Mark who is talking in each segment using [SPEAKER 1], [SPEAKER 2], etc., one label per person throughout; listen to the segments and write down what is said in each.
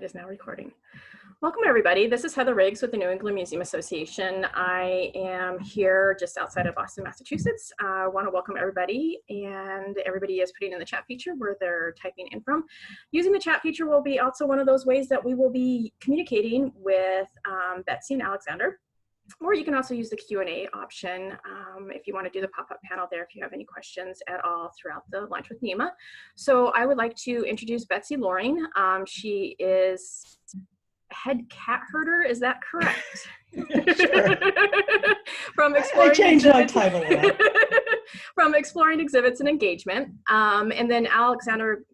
[SPEAKER 1] It is now recording. Welcome everybody. This is Heather Riggs with the New England Museum Association. I am here just outside of Boston, Massachusetts. I want to welcome everybody, and everybody is putting in the chat feature where they're typing in from. Using the chat feature will be also one of those ways that we will be communicating with Betsy and Alexander. Or you can also use the Q&A option if you want to do the pop-up panel there if you have any questions at all throughout the Lunch with NEMA. So I would like to introduce Betsy Loring. She is head cat herder, is that correct?
[SPEAKER 2] Sure.
[SPEAKER 1] From exploring
[SPEAKER 2] I changed my title a lot.
[SPEAKER 1] From exploring exhibits and engagement. And then Alexander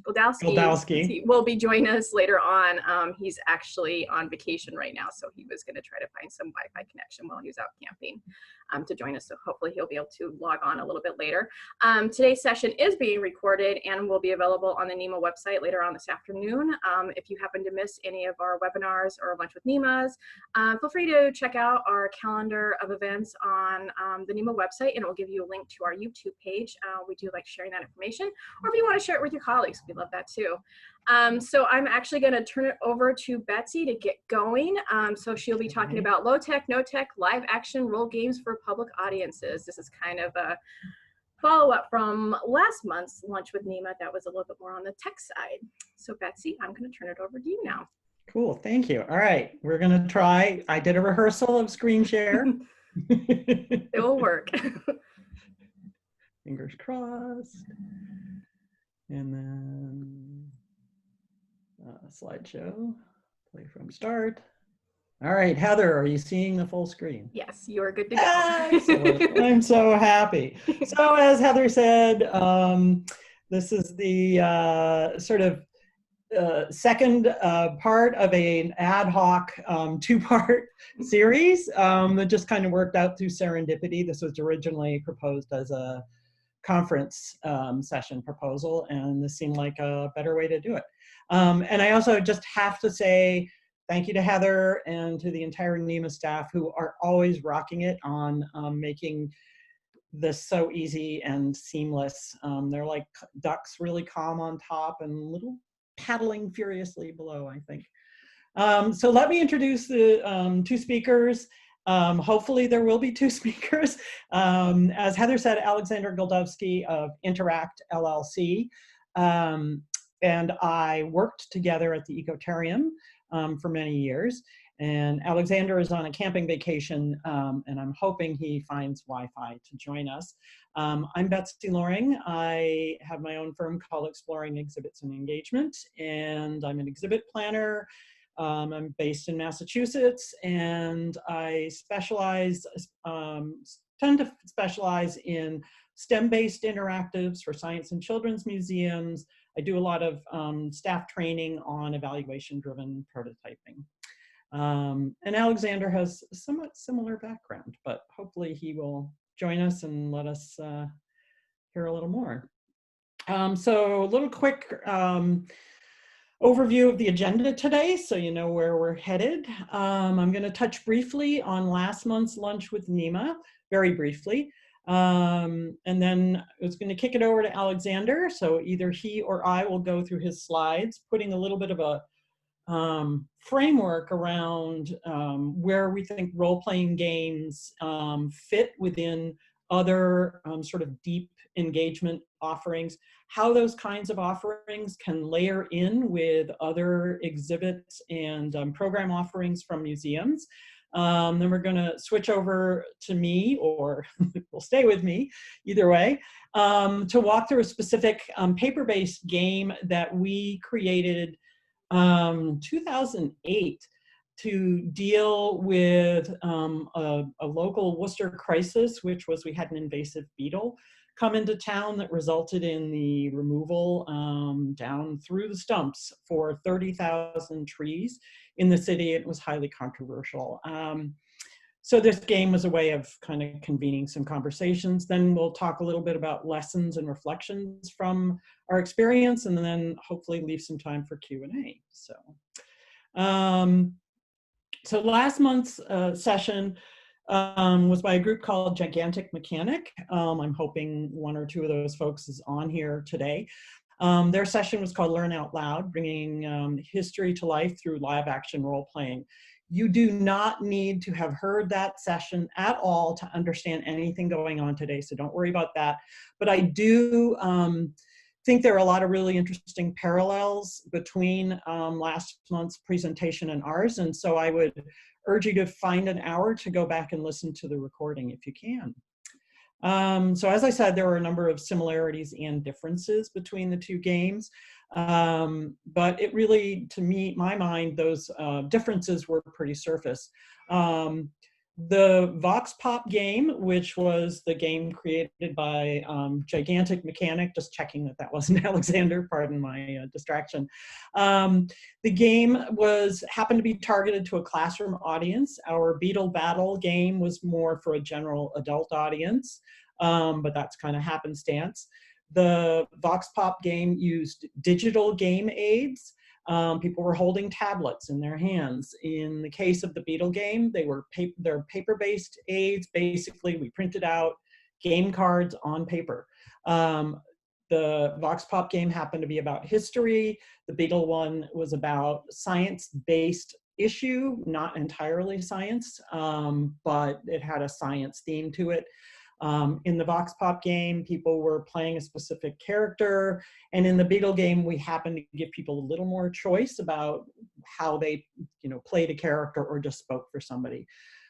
[SPEAKER 1] Goldowsky will be joining us later on. He's actually on vacation right now, so he was going to try to find some Wi-Fi connection while he was out camping to join us. So hopefully he'll be able to log on a little bit later. Today's session is being recorded and will be available on the NEMA website later on this afternoon. If you happen to miss any of our webinars or Lunch with NEMAs, feel free to check out our calendar of events on the NEMA website, and it will give you a link to our YouTube page. We do like sharing that information, or if you want to share it with your colleagues, we love that too. So I'm actually going to turn it over to Betsy to get going. So she'll be talking about low tech, no tech, live action role games for public audiences. This is kind of a follow-up from last month's Lunch with NEMA that was a little bit more on the tech side. So Betsy, I'm going to turn it over to you now.
[SPEAKER 2] Cool, thank you. All right, we're going to try. I did a rehearsal of screen share.
[SPEAKER 1] It will work.
[SPEAKER 2] Fingers crossed. And then slideshow, play from start. All right, Heather, are you seeing the full screen?
[SPEAKER 1] Yes, you are good to go.
[SPEAKER 2] I'm so happy. So as Heather said, this is the sort of second part of an ad hoc two-part series that just kind of worked out through serendipity. This was originally proposed as a conference session proposal, and this seemed like a better way to do it. And I also just have to say thank you to Heather and to the entire NEMA staff who are always rocking it on making this so easy and seamless. They're like ducks, really calm on top and little paddling furiously below, I think. So let me introduce the two speakers. Hopefully there will be two speakers. As Heather said, Alexander Goldowsky of Interact LLC. And I worked together at the EcoTarium for many years. And Alexander is on a camping vacation, and I'm hoping he finds Wi-Fi to join us. I'm Betsy Loring. I have my own firm called Exploring Exhibits and Engagement, and I'm an exhibit planner. I'm based in Massachusetts, and I tend to specialize in STEM-based interactives for science and children's museums. I do a lot of staff training on evaluation-driven prototyping. And Alexander has a somewhat similar background, but hopefully he will join us and let us hear a little more. So a little quick overview of the agenda today, so you know where we're headed. I'm going to touch briefly on last month's Lunch with NEMA, very briefly. And then I was going to kick it over to Alexander, so either he or I will go through his slides, putting a little bit of a framework around where we think role-playing games fit within other sort of deep engagement offerings, how those kinds of offerings can layer in with other exhibits and program offerings from museums. Then we're going to switch over to me, or we'll stay with me, either way, to walk through a specific paper-based game that we created 2008 to deal with a local Worcester crisis, which was we had an invasive beetle come into town that resulted in the removal down through the stumps for 30,000 trees in the city. It was highly controversial. So this game was a way of kind of convening some conversations. Then we'll talk a little bit about lessons and reflections from our experience, and then hopefully leave some time for Q&A. So last month's session was by a group called Gigantic Mechanic. I'm hoping one or two of those folks is on here today. Their session was called Learn Out Loud, bringing history to life through live action role playing. You do not need to have heard that session at all to understand anything going on today, so don't worry about that. But I do think there are a lot of really interesting parallels between last month's presentation and ours, and so I would urge you to find an hour to go back and listen to the recording if you can. So as I said, there were a number of similarities and differences between the two games, but it really, to me, my mind, those differences were pretty surface. The Vox Pop game, which was the game created by Gigantic Mechanic, just checking that that wasn't Alexander, pardon my distraction. The game happened to be targeted to a classroom audience. Our Beetle Battle game was more for a general adult audience, but that's kind of happenstance. The Vox Pop game used digital game aids. People were holding tablets in their hands. In the case of the Beetle game, they're paper-based aids. Basically, we printed out game cards on paper. The Vox Pop game happened to be about history. The Beetle one was about science-based issue, not entirely science, but it had a science theme to it. In the Vox Pop game, people were playing a specific character, and in the Beetle game, we happened to give people a little more choice about how they, played a character or just spoke for somebody.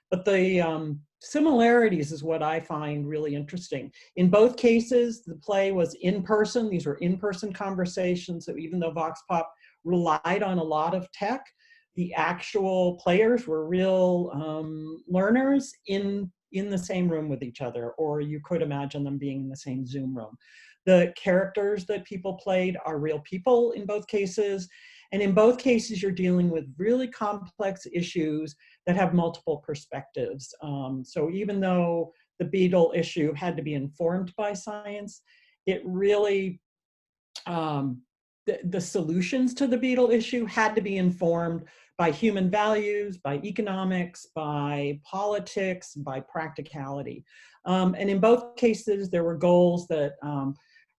[SPEAKER 2] But the similarities is what I find really interesting. In both cases, the play was in person. These were in-person conversations. So even though Vox Pop relied on a lot of tech, the actual players were real learners in the same room with each other, or you could imagine them being in the same Zoom room. The characters that people played are real people in both cases. And in both cases, you're dealing with really complex issues that have multiple perspectives. So even though the Beetle issue had to be informed by science, it really, the solutions to the Beetle issue had to be informed by human values, by economics, by politics, by practicality. And in both cases, there were goals that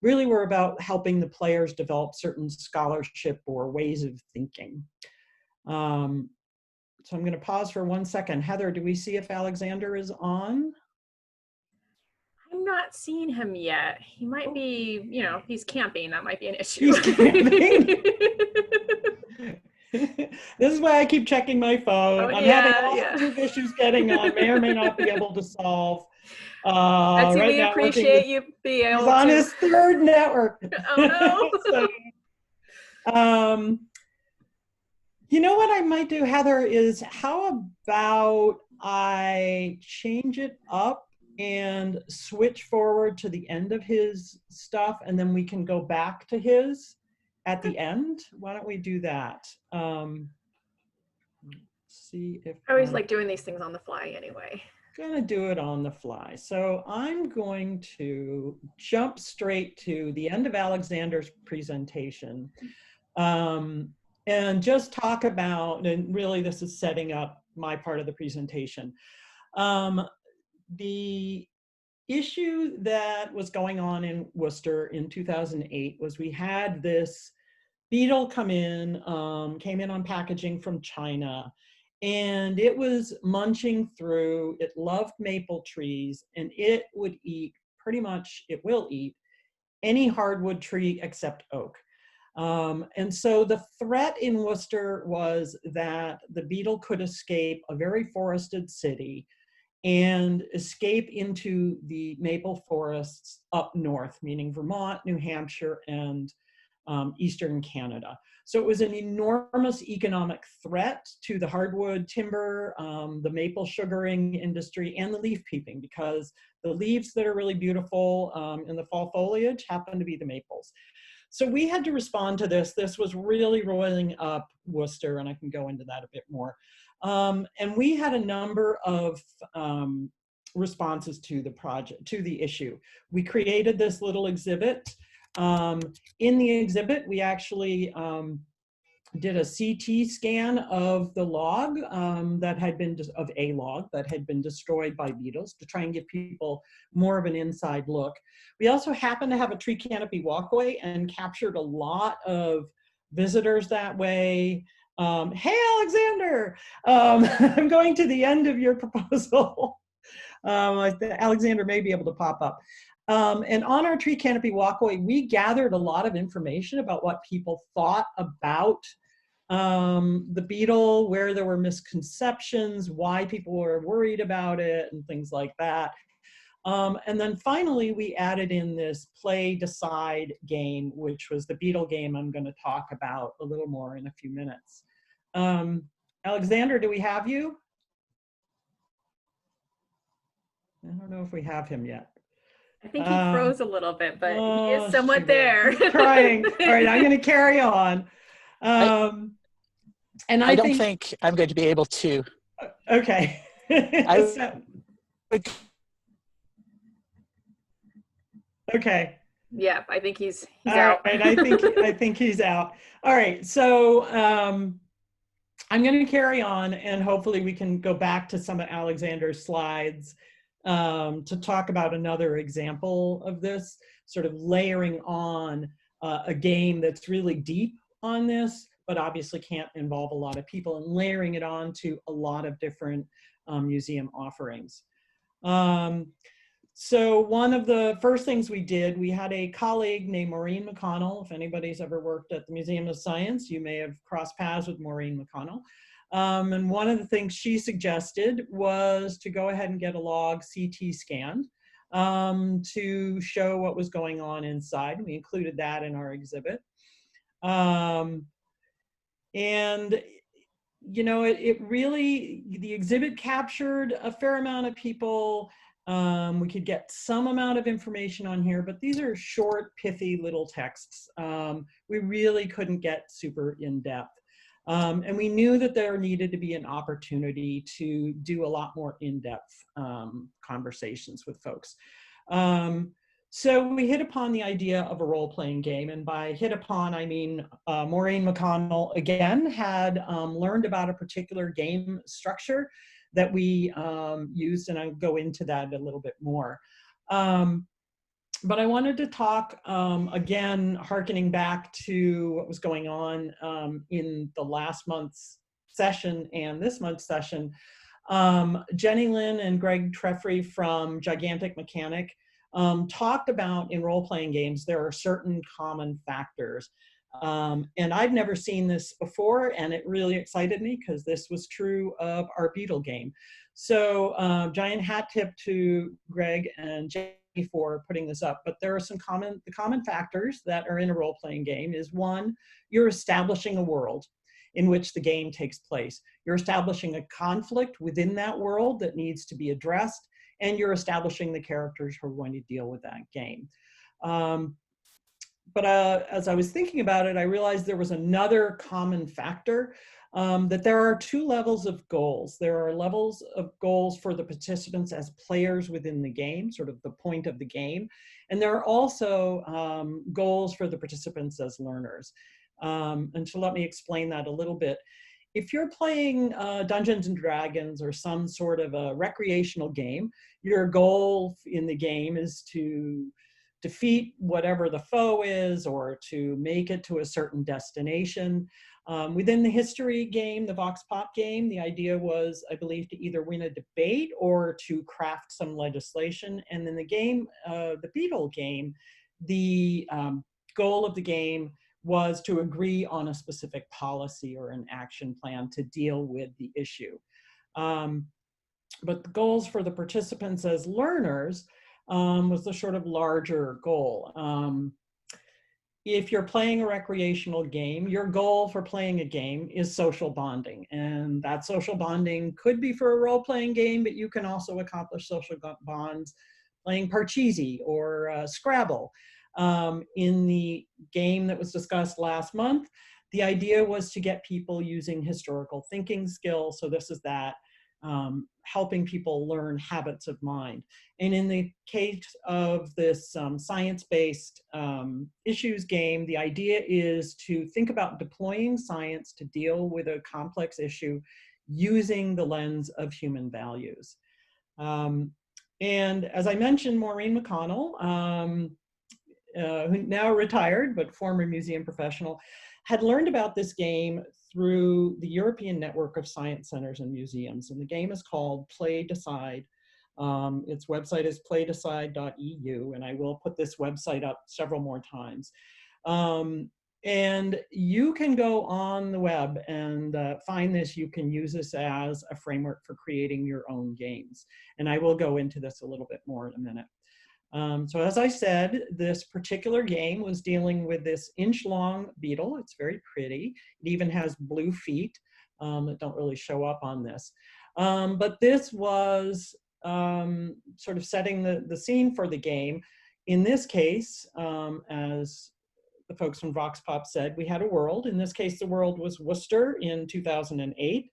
[SPEAKER 2] really were about helping the players develop certain scholarship or ways of thinking. So I'm going to pause for 1 second. Heather, do we see if Alexander is on?
[SPEAKER 1] I'm not seeing him yet. He might be, if he's camping, that might be an issue.
[SPEAKER 2] He's camping? This is why I keep checking my phone. I'm having all sorts of issues getting on, may or may not be able to solve.
[SPEAKER 1] Betsy,
[SPEAKER 2] right
[SPEAKER 1] we
[SPEAKER 2] now
[SPEAKER 1] appreciate you being able
[SPEAKER 2] he's on his third network.
[SPEAKER 1] Oh no.
[SPEAKER 2] So, you know what I might do, Heather, is how about I change it up and switch forward to the end of his stuff, and then we can go back to his at the end. Why don't we do that? See if
[SPEAKER 1] I always like doing these things on the fly anyway.
[SPEAKER 2] Gonna do it on the fly. So I'm going to jump straight to the end of Alexander's presentation and just talk about, and really this is setting up my part of the presentation. The issue that was going on in Worcester in 2008 was we had this beetle came in on packaging from China, and it was munching through, it loved maple trees, and it would eat, it will eat any hardwood tree except oak. And so the threat in Worcester was that the beetle could escape a very forested city and escape into the maple forests up north, meaning Vermont, New Hampshire, and Eastern Canada. So it was an enormous economic threat to the hardwood timber, the maple sugaring industry, and the leaf peeping, because the leaves that are really beautiful in the fall foliage happen to be the maples. So we had to respond to this. This was really roiling up Worcester, and I can go into that a bit more. And we had a number of responses to the project, to the issue. We created this little exhibit. In the exhibit, we actually did a CT scan of the log that had been, of a log that had been destroyed by beetles to try and give people more of an inside look. We also happened to have a tree canopy walkway and captured a lot of visitors that way. Hey, Alexander, I'm going to the end of your proposal. Alexander may be able to pop up. And on our tree canopy walkway, we gathered a lot of information about what people thought about the beetle, where there were misconceptions, why people were worried about it, and things like that. And then finally, we added in this play decide game, which was the beetle game I'm going to talk about a little more in a few minutes. Alexander, do we have you? I don't know if we have him yet.
[SPEAKER 1] I think he froze a little bit, but he is
[SPEAKER 2] Oh,
[SPEAKER 1] somewhat there.
[SPEAKER 2] Trying. All right, I'm going to carry on. And
[SPEAKER 3] I don't think I'm going to be able to.
[SPEAKER 2] Okay. Okay.
[SPEAKER 1] Yeah, I think he's
[SPEAKER 2] out.
[SPEAKER 1] out.
[SPEAKER 2] Right, I think he's out. All right, so I'm going to carry on, and hopefully we can go back to some of Alexander's slides to talk about another example of this, sort of layering on a game that's really deep on this, but obviously can't involve a lot of people, and layering it on to a lot of different museum offerings. So one of the first things we did, we had a colleague named Maureen McConnell. If anybody's ever worked at the Museum of Science, you may have crossed paths with Maureen McConnell. And one of the things she suggested was to go ahead and get a log CT scanned to show what was going on inside. We included that in our exhibit. And you know, it really, the exhibit captured a fair amount of people. We could get some amount of information on here, but these are short, pithy little texts. We really couldn't get super in-depth. And we knew that there needed to be an opportunity to do a lot more in-depth conversations with folks. So we hit upon the idea of a role-playing game, and by hit upon, I mean Maureen McConnell, again, had learned about a particular game structure that we used, and I'll go into that a little bit more. But I wanted to talk, again, hearkening back to what was going on in the last month's session and this month's session. Jenny Lynn and Greg Treffry from Gigantic Mechanic talked about, in role-playing games, there are certain common factors. And I've never seen this before, and it really excited me because this was true of our beetle game. So giant hat tip to Greg and Jenny for putting this up, but there are some common factors that are in a role-playing game. Is one, you're establishing a world in which the game takes place. You're establishing a conflict within that world that needs to be addressed, and you're establishing the characters who are going to deal with that game. But as I was thinking about it, I realized there was another common factor, that there are two levels of goals. There are levels of goals for the participants as players within the game, sort of the point of the game. And there are also goals for the participants as learners. And so let me explain that a little bit. If you're playing Dungeons and Dragons or some sort of a recreational game, your goal in the game is to defeat whatever the foe is, or to make it to a certain destination. Within the history game, the Vox Pop game, the idea was, I believe, to either win a debate or to craft some legislation. And in the game, the Beetle game, the goal of the game was to agree on a specific policy or an action plan to deal with the issue. But the goals for the participants as learners was the sort of larger goal. If you're playing a recreational game, your goal for playing a game is social bonding. And that social bonding could be for a role-playing game, but you can also accomplish social bonds playing Parcheesi or Scrabble. In the game that was discussed last month, the idea was to get people using historical thinking skills. So this is that helping people learn habits of mind. And in the case of this science-based issues game, the idea is to think about deploying science to deal with a complex issue using the lens of human values. And as I mentioned, Maureen McConnell, who now retired, but former museum professional, had learned about this game through the European Network of Science Centers and Museums. And the game is called Play Decide. Its website is playdecide.eu, and I will put this website up several more times. And you can go on the web and find this. You can use this as a framework for creating your own games. And I will go into this a little bit more in a minute. So as I said, this particular game was dealing with this inch-long beetle. It's very pretty. It even has blue feet that don't really show up on this. But this was sort of setting the scene for the game. In this case, as the folks from Vox Pop said, we had a world. In this case, the world was Worcester in 2008.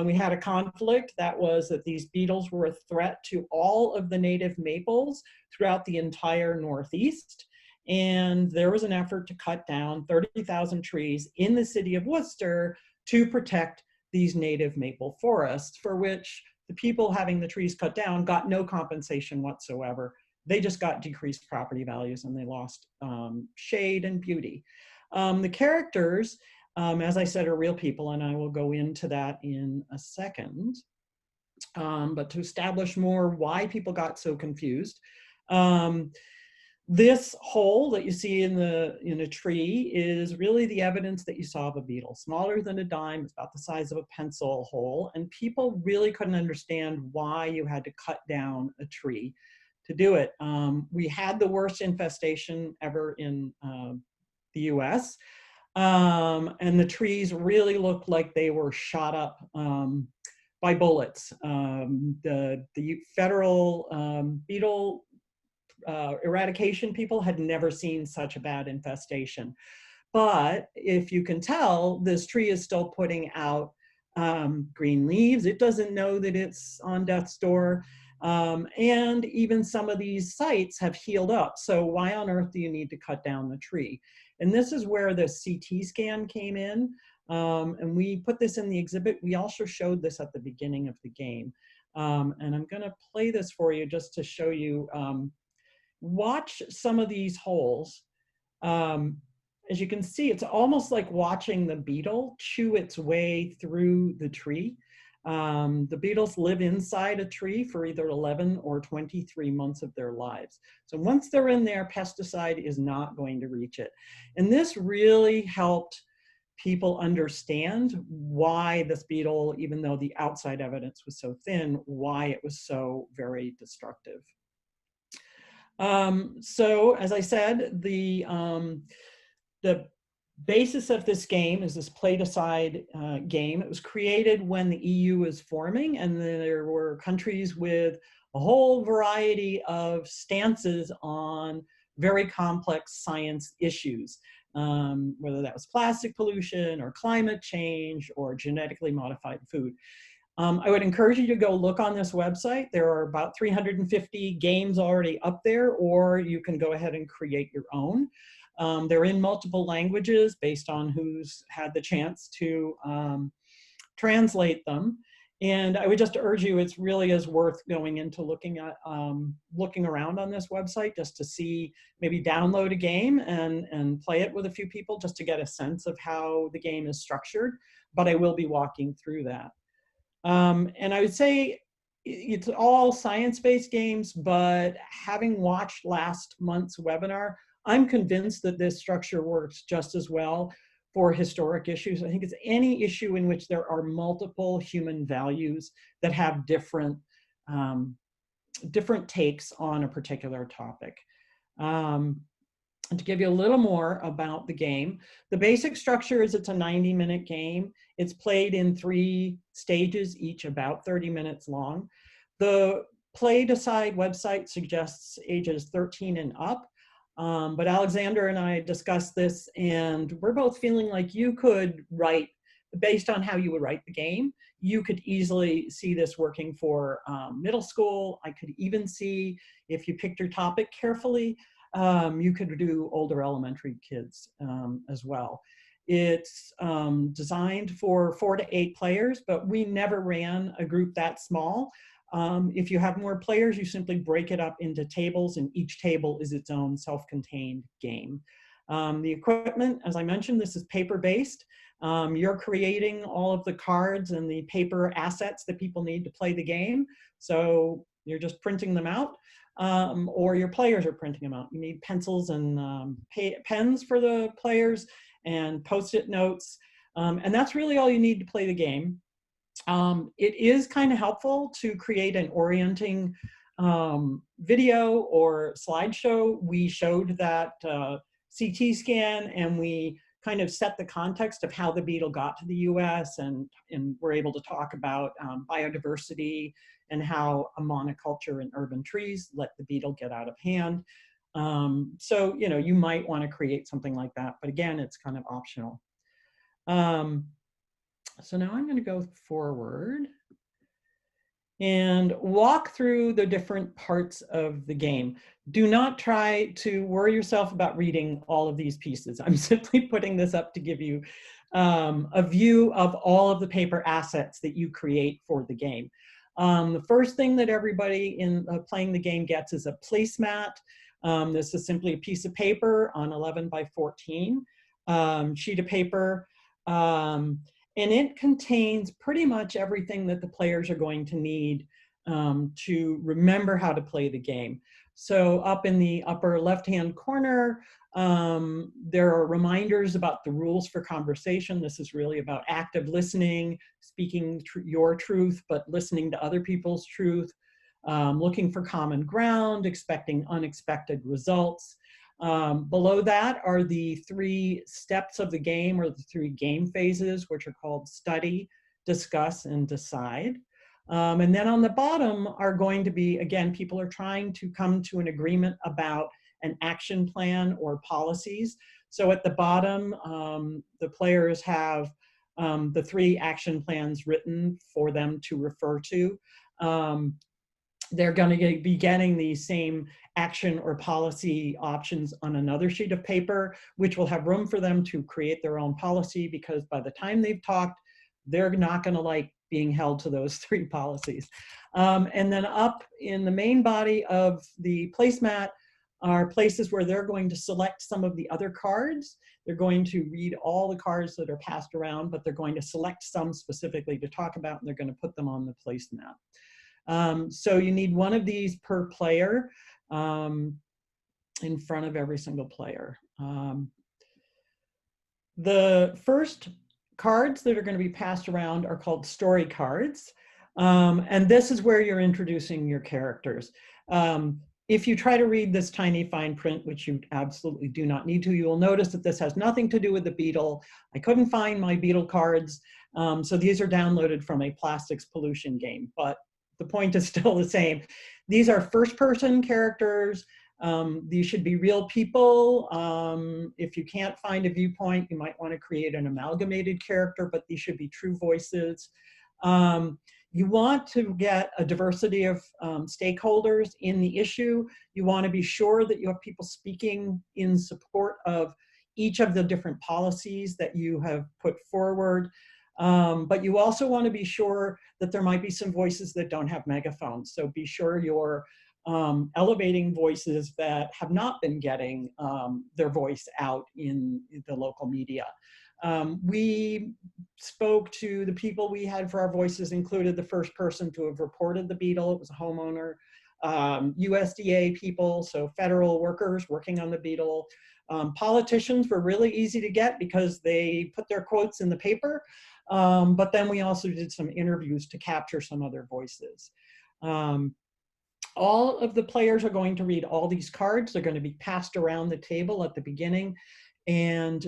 [SPEAKER 2] We had a conflict that was that these beetles were a threat to all of the native maples throughout the entire Northeast. And there was an effort to cut down 30,000 trees in the city of Worcester to protect these native maple forests, for which the people having the trees cut down got no compensation whatsoever. They just got decreased property values and they lost shade and beauty. The characters, as I said, are real people, and I will go into that in a second. But to establish more why people got so confused, this hole that you see in a tree is really the evidence that you saw of a beetle. Smaller than a dime, it's about the size of a pencil hole, and people really couldn't understand why you had to cut down a tree to do it. We had the worst infestation ever in the US. And the trees really looked like they were shot up by bullets. The federal beetle eradication people had never seen such a bad infestation. But if you can tell, this tree is still putting out green leaves. It doesn't know that it's on death's door. And even some of these sites have healed up. So why on earth do you need to cut down the tree? And this is where the CT scan came in. And we put this in the exhibit. We also showed this at the beginning of the game. And I'm gonna play this for you just to show you, watch some of these holes. As you can see, it's almost like watching the beetle chew its way through the tree. The beetles live inside a tree for either 11 or 23 months of their lives. So once they're in there, pesticide is not going to reach it. And this really helped people understand why this beetle, even though the outside evidence was so thin, why it was so very destructive. So as I said, the basis of this game is this play-decide game. It was created when the EU was forming, and there were countries with a whole variety of stances on very complex science issues, whether that was plastic pollution or climate change or genetically modified food. I would encourage you to go look on this website. There are about 350 games already up there, or you can go ahead and create your own. They're in multiple languages based on who's had the chance to translate them. And I would just urge you, it really is worth going into looking around on this website just to see, maybe download a game and play it with a few people just to get a sense of how the game is structured. But I will be walking through that. And I would say it's all science-based games, but having watched last month's webinar, I'm convinced that this structure works just as well for historic issues. I think it's any issue in which there are multiple human values that have different takes on a particular topic. And to give you a little more about the game, the basic structure is it's a 90-minute game. It's played in 3 stages, each about 30 minutes long. The Play Decide website suggests ages 13 and up. But Alexander and I discussed this, and we're both feeling like you could write based on how you would write the game. You could easily see this working for middle school. I could even see, if you picked your topic carefully, you could do older elementary kids as well. It's designed for 4 to 8 players, but we never ran a group that small. If you have more players, you simply break it up into tables, and each table is its own self-contained game. The equipment, as I mentioned, this is paper-based. You're creating all of the cards and the paper assets that people need to play the game. So you're just printing them out, or your players are printing them out. You need pencils and pens for the players and Post-it notes. And that's really all you need to play the game. It is kind of helpful to create an orienting video or slideshow. We showed that CT scan, and we kind of set the context of how the beetle got to the US, and we're able to talk about biodiversity and how a monoculture in urban trees let the beetle get out of hand. So, you know, you might want to create something like that, but again, it's kind of optional. So now I'm going to go forward and walk through the different parts of the game. Do not try to worry yourself about reading all of these pieces. I'm simply putting this up to give you a view of all of the paper assets that you create for the game. The first thing that everybody in playing the game gets is a placemat. This is simply a piece of paper on 11 by 14 sheet of paper. And it contains pretty much everything that the players are going to need to remember how to play the game. So up in the upper left-hand corner, there are reminders about the rules for conversation. This is really about active listening, speaking your truth, but listening to other people's truth, looking for common ground, expecting unexpected results. Below that are the 3 steps of the game, or the 3 game phases, which are called study, discuss, and decide. And then on the bottom are going to be, again, people are trying to come to an agreement about an action plan or policies. So at the bottom, the players have the 3 action plans written for them to refer to. They're going to be getting the same action or policy options on another sheet of paper, which will have room for them to create their own policy, because by the time they've talked, they're not going to like being held to those 3 policies. And then up in the main body of the placemat are places where they're going to select some of the other cards. They're going to read all the cards that are passed around, but they're going to select some specifically to talk about, and they're going to put them on the placemat. So you need one of these per player in front of every single player. The first cards that are going to be passed around are called story cards. And this is where you're introducing your characters. If you try to read this tiny fine print, which you absolutely do not need to, you will notice that this has nothing to do with the beetle. I couldn't find my beetle cards. So these are downloaded from a plastics pollution game, but the point is still the same. These are first-person characters. These should be real people. If you can't find a viewpoint, you might want to create an amalgamated character, but these should be true voices. You want to get a diversity of stakeholders in the issue. You want to be sure that you have people speaking in support of each of the different policies that you have put forward. But you also want to be sure that there might be some voices that don't have megaphones. So be sure you're elevating voices that have not been getting their voice out in the local media. We spoke to the people we had for our voices, included the first person to have reported the beetle. It was a homeowner, USDA people, so federal workers working on the beetle. Politicians were really easy to get because they put their quotes in the paper. But then we also did some interviews to capture some other voices. All of the players are going to read all these cards. They're going to be passed around the table at the beginning. And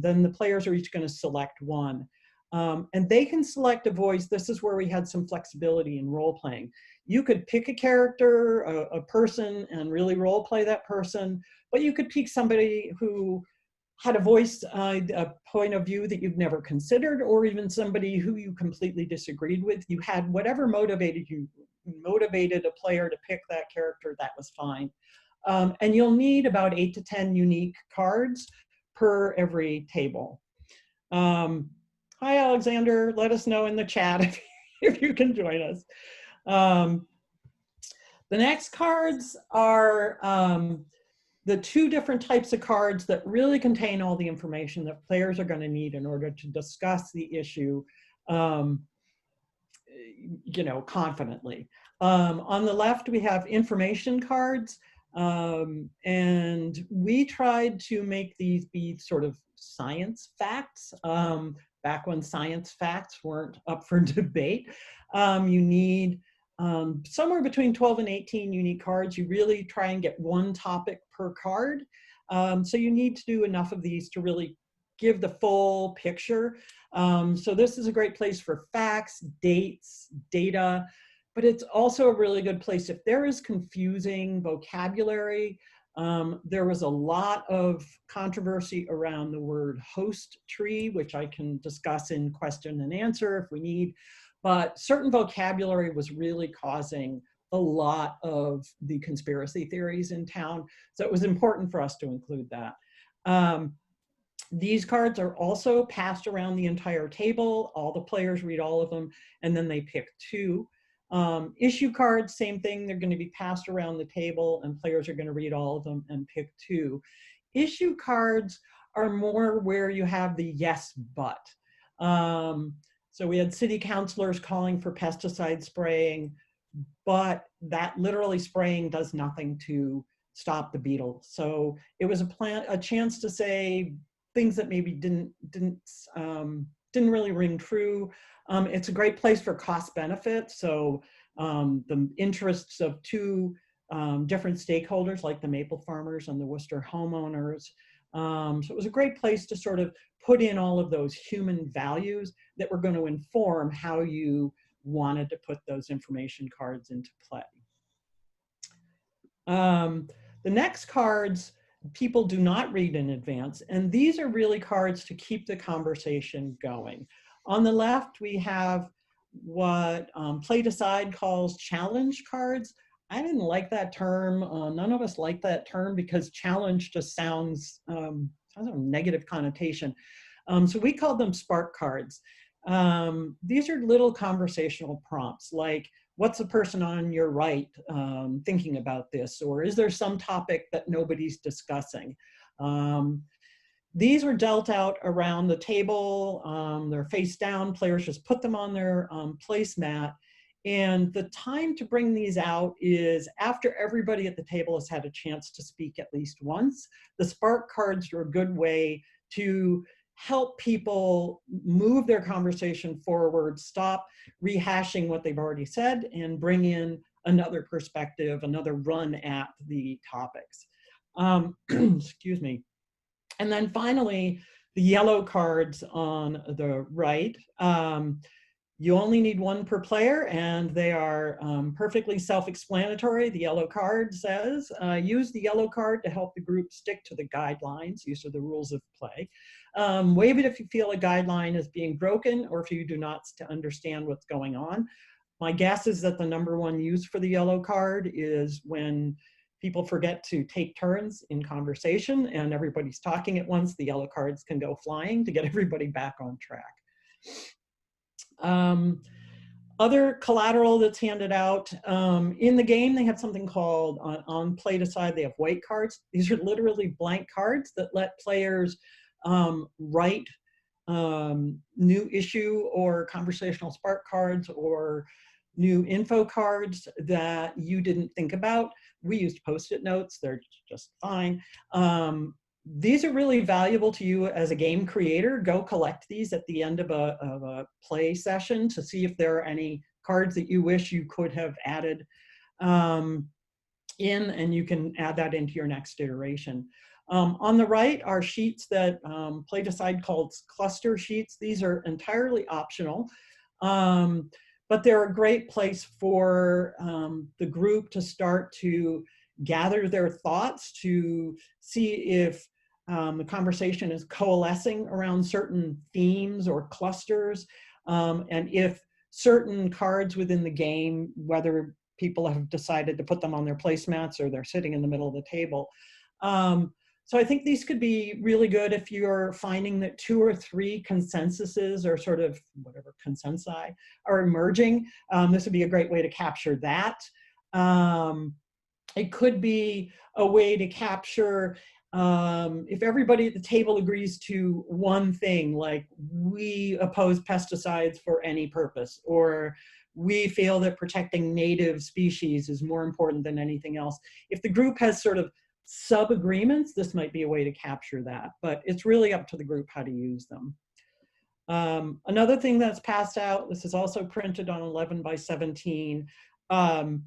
[SPEAKER 2] then the players are each going to select one. And they can select a voice. This is where we had some flexibility in role playing. You could pick a character, a person, and really role play that person. But you could pick somebody who had a voice, a point of view that you've never considered, or even somebody who you completely disagreed with. You had whatever motivated a player to pick that character, that was fine. And you'll need about 8 to 10 unique cards per every table. Hi, Alexander. Let us know in the chat if you can join us. The next cards are the 2 different types of cards that really contain all the information that players are going to need in order to discuss the issue, confidently. On the left, we have information cards, and we tried to make these be sort of science facts, back when science facts weren't up for debate. You need somewhere between 12 and 18 unique cards. You really try and get 1 topic per card. So you need to do enough of these to really give the full picture. So this is a great place for facts, dates, data, but it's also a really good place if there is confusing vocabulary. There was a lot of controversy around the word host tree, which I can discuss in question and answer if we need. But certain vocabulary was really causing a lot of the conspiracy theories in town. So it was important for us to include that. These cards are also passed around the entire table. All the players read all of them, and then they pick 2. Issue cards, same thing. They're going to be passed around the table, and players are going to read all of them and pick 2. Issue cards are more where you have the yes, but. So we had city councilors calling for pesticide spraying, but that literally spraying does nothing to stop the beetle. So it was a chance to say things that maybe didn't really ring true. It's a great place for cost benefit. So the interests of 2 different stakeholders, like the maple farmers and the Worcester homeowners. So it was a great place to sort of put in all of those human values that were going to inform how you wanted to put those information cards into play. The next cards, people do not read in advance, and these are really cards to keep the conversation going. On the left, we have what Play Decide calls challenge cards. I didn't like that term. None of us like that term because challenge just sounds has a negative connotation. So we called them spark cards. These are little conversational prompts like, what's the person on your right thinking about this? Or is there some topic that nobody's discussing? These were dealt out around the table. They're face down. Players just put them on their placemat. And the time to bring these out is after everybody at the table has had a chance to speak at least once. The spark cards are a good way to help people move their conversation forward, stop rehashing what they've already said, and bring in another perspective, another run at the topics. Excuse me. And then finally, the yellow cards on the right. You only need 1 per player, and they are perfectly self-explanatory. The yellow card says, use the yellow card to help the group stick to the guidelines. These are the rules of play. Waive it if you feel a guideline is being broken or if you do not understand what's going on. My guess is that the #1 use for the yellow card is when people forget to take turns in conversation and everybody's talking at once. The yellow cards can go flying to get everybody back on track. Other collateral that's handed out in the game, they have something called on Play Decide, they have white cards. These are literally blank cards that let players write new issue or conversational spark cards or new info cards that you didn't think about. We used Post-it notes, they're just fine. These are really valuable to you as a game creator. Go collect these at the end of a play session to see if there are any cards that you wish you could have added in, and you can add that into your next iteration. On the right are sheets that Play Decide calls cluster sheets. These are entirely optional, but they're a great place for the group to start to gather their thoughts, to see if The conversation is coalescing around certain themes or clusters. And if certain cards within the game, whether people have decided to put them on their placemats or they're sitting in the middle of the table. So I think these could be really good if you're finding that 2 or 3 consensuses or sort of whatever consensi are emerging. This would be a great way to capture that. It could be a way to capture if everybody at the table agrees to one thing, like we oppose pesticides for any purpose, or we feel that protecting native species is more important than anything else. If the group has sort of sub-agreements, this might be a way to capture that, but it's really up to the group how to use them. Another thing that's passed out, this is also printed on 11 by 17. The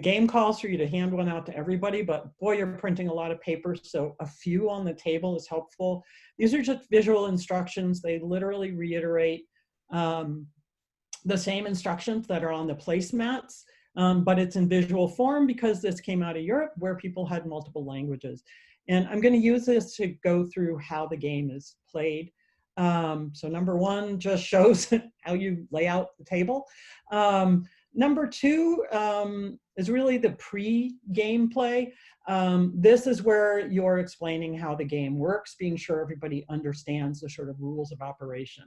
[SPEAKER 2] game calls for you to hand one out to everybody, but boy, you're printing a lot of paper, so a few on the table is helpful. These are just visual instructions. They literally reiterate the same instructions that are on the placemats, but it's in visual form because this came out of Europe where people had multiple languages. And I'm going to use this to go through how the game is played. So number 1 just shows how you lay out the table. Number 2 is really the pre-game play. This is where you're explaining how the game works, being sure everybody understands the sort of rules of operation.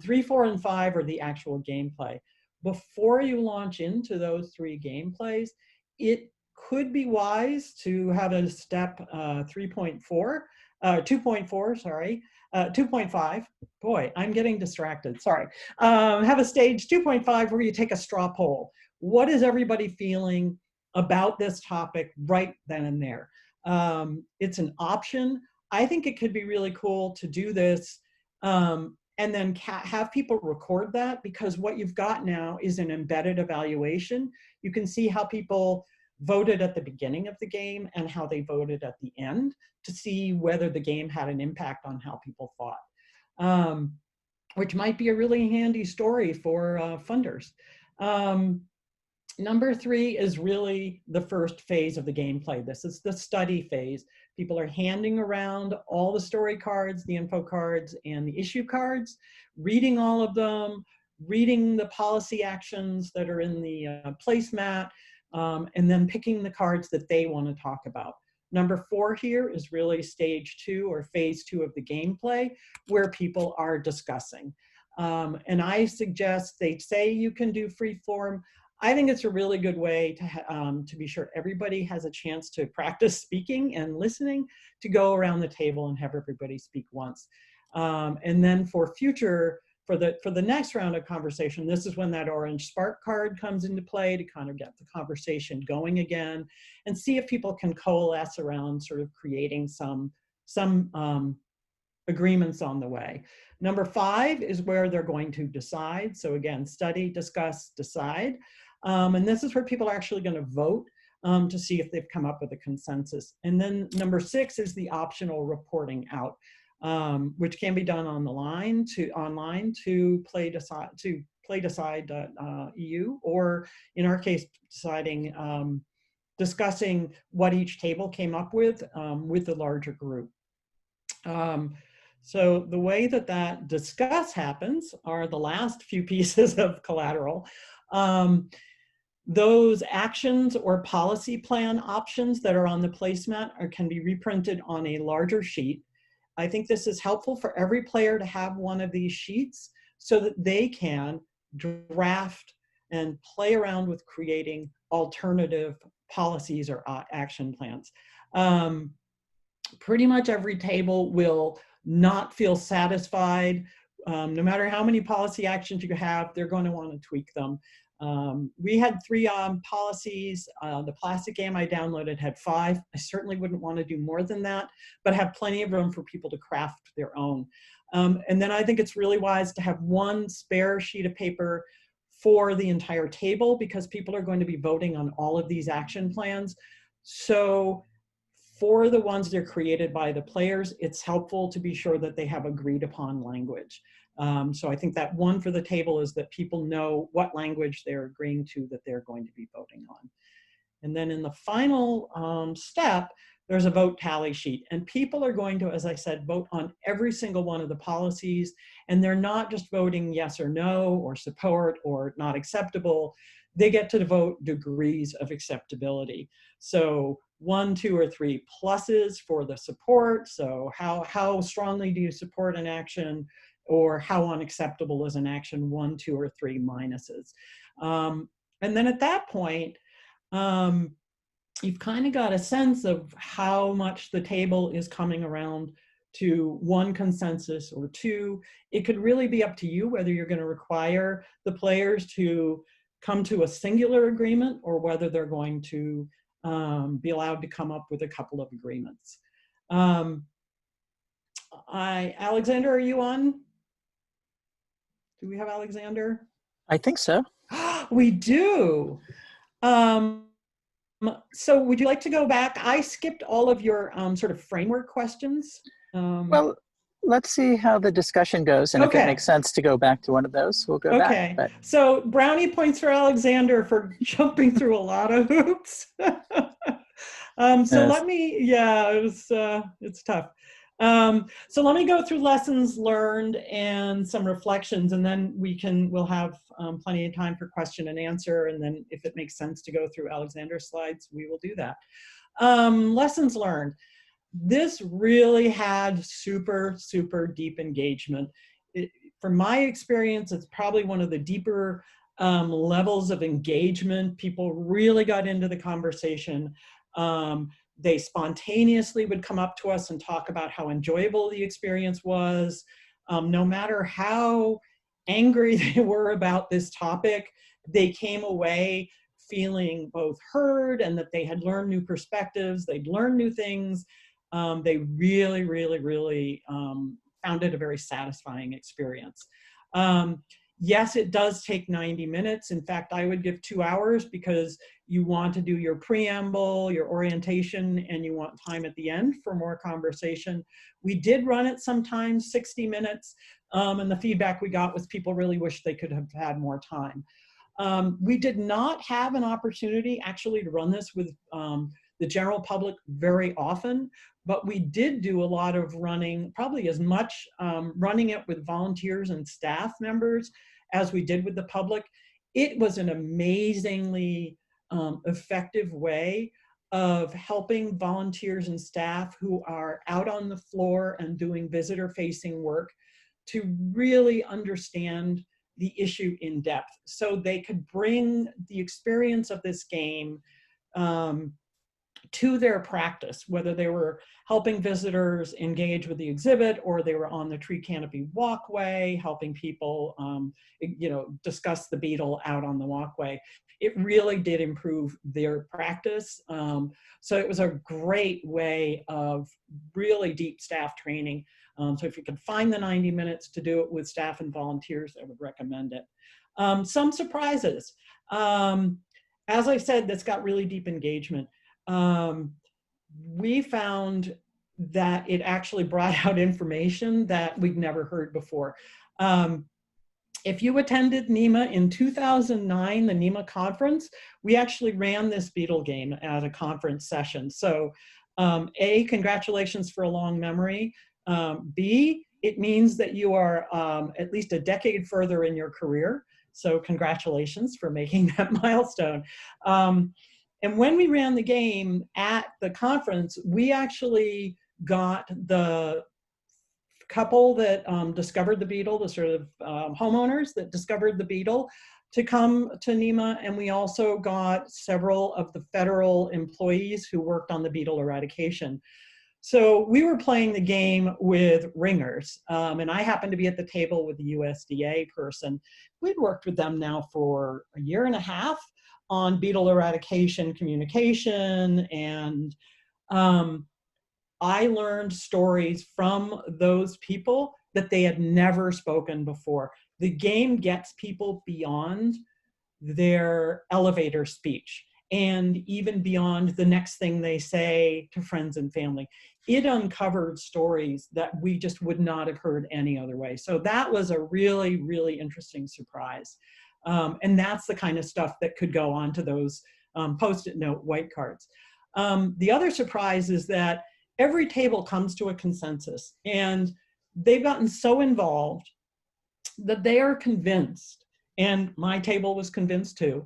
[SPEAKER 2] 3, 4, and 5 are the actual gameplay. Before you launch into those 3 gameplays, it could be wise to have a step 2.4, sorry, 2.5. Boy, I'm getting distracted, sorry. Have a stage 2.5 where you take a straw poll. What is everybody feeling about this topic right then and there? It's an option. I think it could be really cool to do this and then have people record that, because what you've got now is an embedded evaluation. You can see how people voted at the beginning of the game and how they voted at the end to see whether the game had an impact on how people thought, which might be a really handy story for funders. Number 3 is really the first phase of the gameplay. This is the study phase. People are handing around all the story cards, the info cards, and the issue cards, reading all of them, reading the policy actions that are in the placemat, and then picking the cards that they want to talk about. Number 4 here is really stage 2 or phase 2 of the gameplay, where people are discussing. And I suggest, they say you can do free form. I think it's a really good way to be sure everybody has a chance to practice speaking and listening, to go around the table and have everybody speak once. And then for the next round of conversation, this is when that orange spark card comes into play to kind of get the conversation going again and see if people can coalesce around sort of creating some agreements on the way. Number 5 is where they're going to decide. So again, study, discuss, decide. And this is where people are actually going to vote to see if they've come up with a consensus. And then number 6 is the optional reporting out, which can be done online to playdecide.eu, or in our case, discussing what each table came up with the larger group. So the way that discuss happens are the last few pieces of collateral. Those actions or policy plan options that are on the placemat can be reprinted on a larger sheet. I think this is helpful for every player to have one of these sheets so that they can draft and play around with creating alternative policies or action plans. Pretty much every table will not feel satisfied. No matter how many policy actions you have, they're going to want to tweak them. We had 3 policies. The plastic game I downloaded had 5. I certainly wouldn't want to do more than that, but have plenty of room for people to craft their own. And then I think it's really wise to have one spare sheet of paper for the entire table, because people are going to be voting on all of these action plans. So for the ones that are created by the players, it's helpful to be sure that they have agreed upon language. So I think that one for the table is that people know what language they're agreeing to that they're going to be voting on. And then in the final step, there's a vote tally sheet. And people are going to, as I said, vote on every single one of the policies. And they're not just voting yes or no, or support, or not acceptable. They get to vote degrees of acceptability. So 1, 2, or 3 pluses for the support. So how strongly do you support an action, or how unacceptable is an action? 1, 2, or 3 minuses. And then at that point, you've kind of got a sense of how much the table is coming around to 1 consensus or 2. It could really be up to you whether you're going to require the players to come to a singular agreement, or whether they're going to be allowed to come up with a couple of agreements. Alexander, are you on? Do we have Alexander?
[SPEAKER 3] I think so.
[SPEAKER 2] We do. So would you like to go back? I skipped all of your sort of framework questions.
[SPEAKER 3] Well, let's see how the discussion goes. And if it makes sense to go back to one of those, we'll go back. But...
[SPEAKER 2] So brownie points for Alexander for jumping through a lot of hoops. So let me, it's tough. So let me go through lessons learned and some reflections, and then we'll have plenty of time for question and answer. And then if it makes sense to go through Alexander's slides, we will do that. Lessons learned. This really had super, super deep engagement. From my experience, it's probably one of the deeper levels of engagement. People really got into the conversation. They spontaneously would come up to us and talk about how enjoyable the experience was. No matter how angry they were about this topic, they came away feeling both heard and that they had learned new perspectives, they'd learned new things. They really, really, really found it a very satisfying experience. Yes, it does take 90 minutes. In fact, I would give 2 hours, because you want to do your preamble, your orientation, and you want time at the end for more conversation. We did run it sometimes 60 minutes, and the feedback we got was people really wished they could have had more time. We did not have an opportunity actually to run this with the general public very often, but we did do a lot of running, probably as much running it with volunteers and staff members as we did with the public. It was an amazingly effective way of helping volunteers and staff who are out on the floor and doing visitor-facing work to really understand the issue in depth, so they could bring the experience of this game to their practice, whether they were helping visitors engage with the exhibit, or they were on the tree canopy walkway, helping people, discuss the beetle out on the walkway. It really did improve their practice. So it was a great way of really deep staff training. So if you could find the 90 minutes to do it with staff and volunteers, I would recommend it. Some surprises. As I said, this got really deep engagement. We found that it actually brought out information that we'd never heard before. If you attended NEMA in 2009, the NEMA conference, we actually ran this beetle game at a conference session. So A, congratulations for a long memory. B, it means that you are at least a decade further in your career. So congratulations for making that milestone. And when we ran the game at the conference, we actually got the couple that discovered the beetle, the sort of homeowners that discovered the beetle, to come to NEMA. And we also got several of the federal employees who worked on the beetle eradication. So we were playing the game with ringers, and I happened to be at the table with the USDA person. We'd worked with them now for a year and a half on beetle eradication communication, and I learned stories from those people that they had never spoken before. The game gets people beyond their elevator speech and even beyond the next thing they say to friends and family. It uncovered stories that we just would not have heard any other way. So that was a really, really interesting surprise. And that's the kind of stuff that could go on to those Post-it note white cards. The other surprise is that every table comes to a consensus, and they've gotten so involved that they are convinced, and my table was convinced too,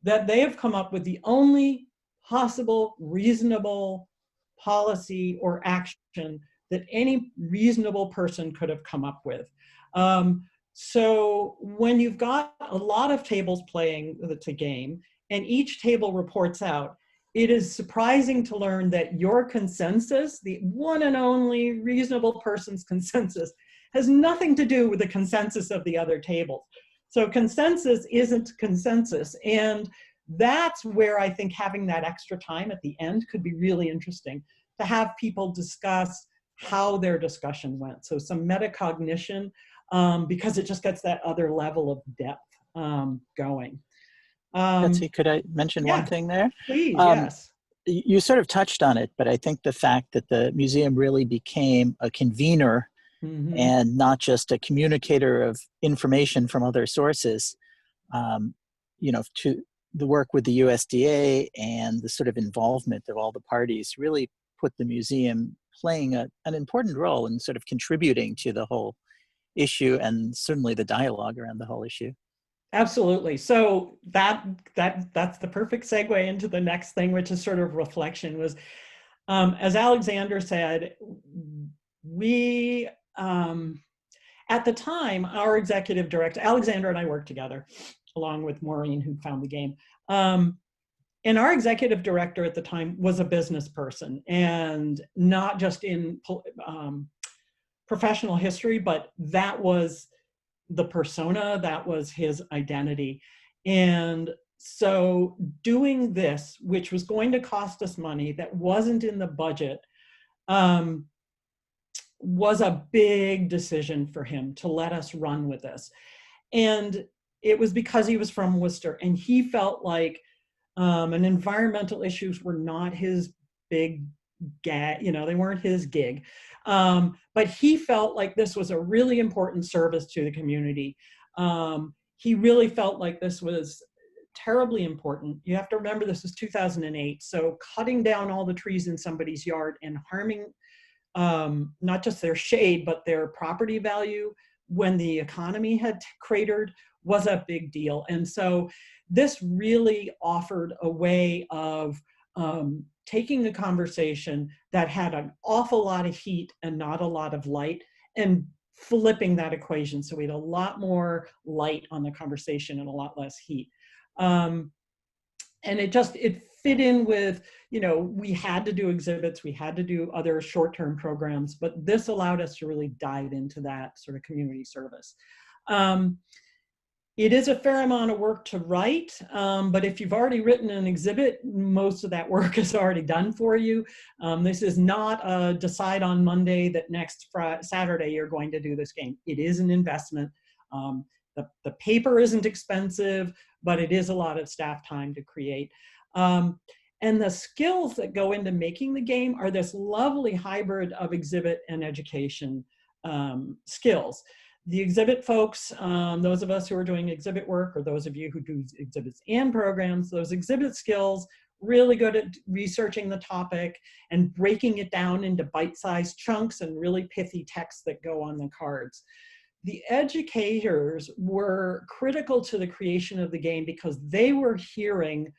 [SPEAKER 2] that they have come up with the only possible reasonable policy or action that any reasonable person could have come up with. So when you've got a lot of tables playing the game, and each table reports out, it is surprising to learn that your consensus, the one and only reasonable person's consensus, has nothing to do with the consensus of the other tables. So consensus isn't consensus. And that's where I think having that extra time at the end could be really interesting, to have people discuss how their discussion went. So some metacognition, because it just gets that other level of depth going.
[SPEAKER 3] Betsy, could I mention one thing there?
[SPEAKER 2] Please, yes.
[SPEAKER 3] You sort of touched on it, but I think the fact that the museum really became a convener and not just a communicator of information from other sources, you know, to the work with the USDA and the sort of involvement of all the parties really put the museum playing an important role in sort of contributing to the whole issue and certainly the dialogue around the whole issue.
[SPEAKER 2] Absolutely. So that's the perfect segue into the next thing, which is sort of reflection. Was, as Alexander said, we, at the time, our executive director, Alexander and I worked together, along with Maureen, who found the game. And our executive director at the time was a business person, and not just in professional history, but that was the persona, that was his identity. And so doing this, which was going to cost us money, that wasn't in the budget, was a big decision for him to let us run with this. And it was because he was from Worcester, and he felt like and environmental issues were not his big gag, you know, they weren't his gig. But he felt like this was a really important service to the community. He really felt like this was terribly important. You have to remember this was 2008. So cutting down all the trees in somebody's yard and harming not just their shade, but their property value when the economy had cratered was a big deal. And so this really offered a way of taking a conversation that had an awful lot of heat and not a lot of light, and flipping that equation. So we had a lot more light on the conversation and a lot less heat. And it fit in with, you know, we had to do exhibits, we had to do other short-term programs, but this allowed us to really dive into that sort of community service. It is a fair amount of work to write, but if you've already written an exhibit, most of that work is already done for you. This is not a decide on Monday that next Saturday you're going to do this game. It is an investment. The paper isn't expensive, but it is a lot of staff time to create. And the skills that go into making the game are this lovely hybrid of exhibit and education skills. The exhibit folks, those of us who are doing exhibit work, or those of you who do exhibits and programs, those exhibit skills, really good at researching the topic and breaking it down into bite-sized chunks and really pithy texts that go on the cards. The educators were critical to the creation of the game because they were hearing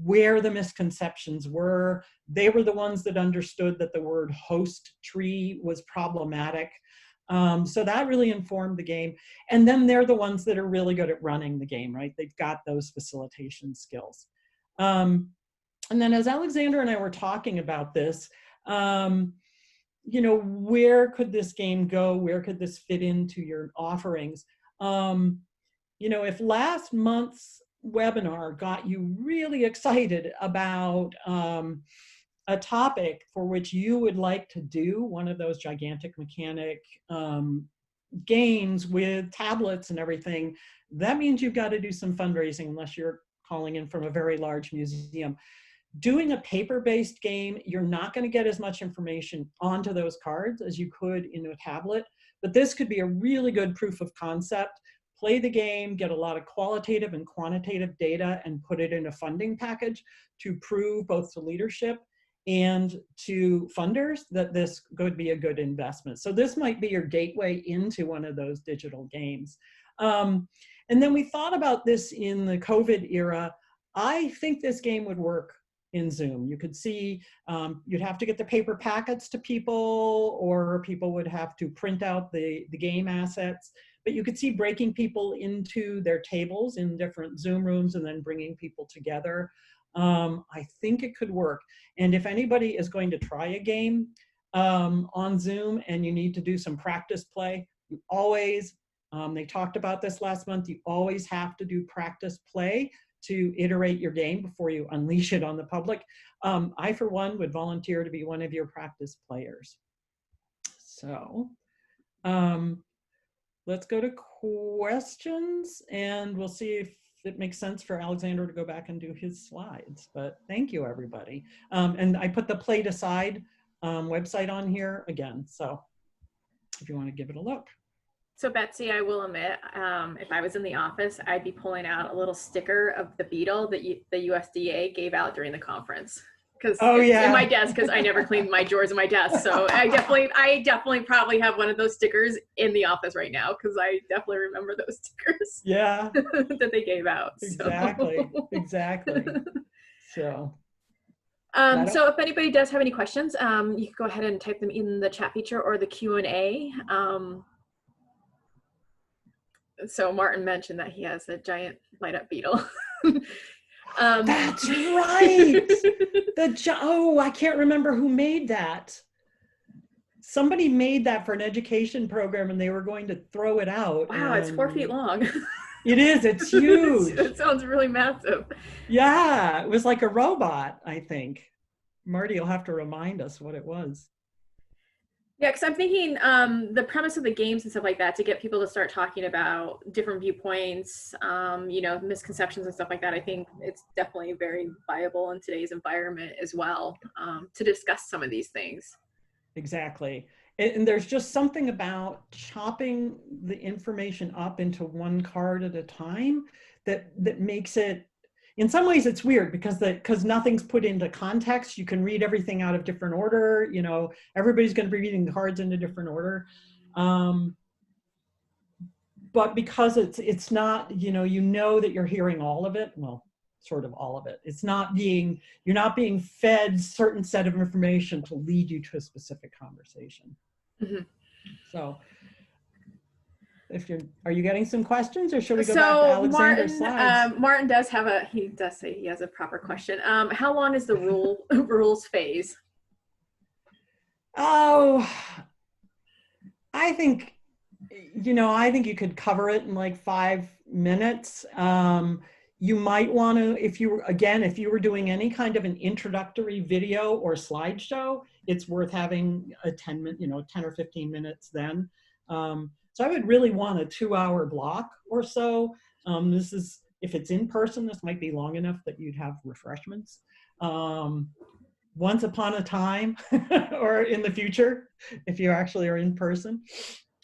[SPEAKER 2] where the misconceptions were. They were the ones that understood that the word host tree was problematic. So that really informed the game. And then they're the ones that are really good at running the game, right? They've got those facilitation skills. And then as Alexander and I were talking about this, you know, where could this game go? Where could this fit into your offerings? You know, if last month's webinar got you really excited about a topic for which you would like to do one of those gigantic mechanic games with tablets and everything, that means you've got to do some fundraising unless you're calling in from a very large museum. Doing a paper-based game, you're not going to get as much information onto those cards as you could in a tablet, but this could be a really good proof of concept. play the game, get a lot of qualitative and quantitative data, and put it in a funding package to prove both to leadership and to funders that this could be a good investment. So this might be your gateway into one of those digital games. And then we thought about this in the COVID era. I think this game would work in Zoom. You could see, you'd have to get the paper packets to people, or people would have to print out the game assets. But you could see breaking people into their tables in different Zoom rooms and then bringing people together. I think it could work. And if anybody is going to try a game on Zoom and you need to do some practice play, you always, they talked about this last month, you always have to do practice play to iterate your game before you unleash it on the public. I, for one, would volunteer to be one of your practice players. So let's go to questions, and we'll see if it makes sense for Alexander to go back and do his slides. But thank you, everybody. And I put the Play Decide website on here again, so if you want to give it a look.
[SPEAKER 1] So Betsy, I will admit, if I was in the office, I'd be pulling out a little sticker of the beetle that the USDA gave out during the conference. Because it's in my desk, because I never cleaned my drawers in my desk. So I definitely probably have one of those stickers in the office right now, because I definitely remember those stickers.
[SPEAKER 2] Yeah.
[SPEAKER 1] that they gave out.
[SPEAKER 2] Exactly.
[SPEAKER 1] So.
[SPEAKER 2] Exactly. So.
[SPEAKER 1] So if anybody does have any questions, you can go ahead and type them in the chat feature or the Q&A. So Martin mentioned that he has a giant light up beetle.
[SPEAKER 2] That's right. Oh, I can't remember who made that. Somebody made that for an education program and they were going to throw it out.
[SPEAKER 1] Wow, it's 4 feet long.
[SPEAKER 2] It is, it's huge.
[SPEAKER 1] It sounds really massive.
[SPEAKER 2] Yeah, it was like a robot, I think. Marty, you'll have to remind us what it was.
[SPEAKER 1] Yeah, because I'm thinking the premise of the games and stuff like that, to get people to start talking about different viewpoints, you know, misconceptions and stuff like that. I think it's definitely very viable in today's environment as well, to discuss some of these things.
[SPEAKER 2] Exactly. And there's just something about chopping the information up into one card at a time that makes it, in some ways it's weird because nothing's put into context. You can read everything out of different order, you know, everybody's going to be reading the cards in a different order. But because it's not, you know that you're hearing all of it, well, sort of all of it. It's not you're not being fed certain set of information to lead you to a specific conversation. Mm-hmm. So are you getting some questions, or should we go back to Alexander's slides?
[SPEAKER 1] Martin does say he has a proper question. How long is the rules phase?
[SPEAKER 2] Oh, I think you could cover it in like 5 minutes. You might want to, if you were doing any kind of an introductory video or slideshow, it's worth having a 10 or 15 minutes then. So I would really want a 2-hour block or so. This is, if it's in person, this might be long enough that you'd have refreshments. Once upon a time, or in the future, if you actually are in person.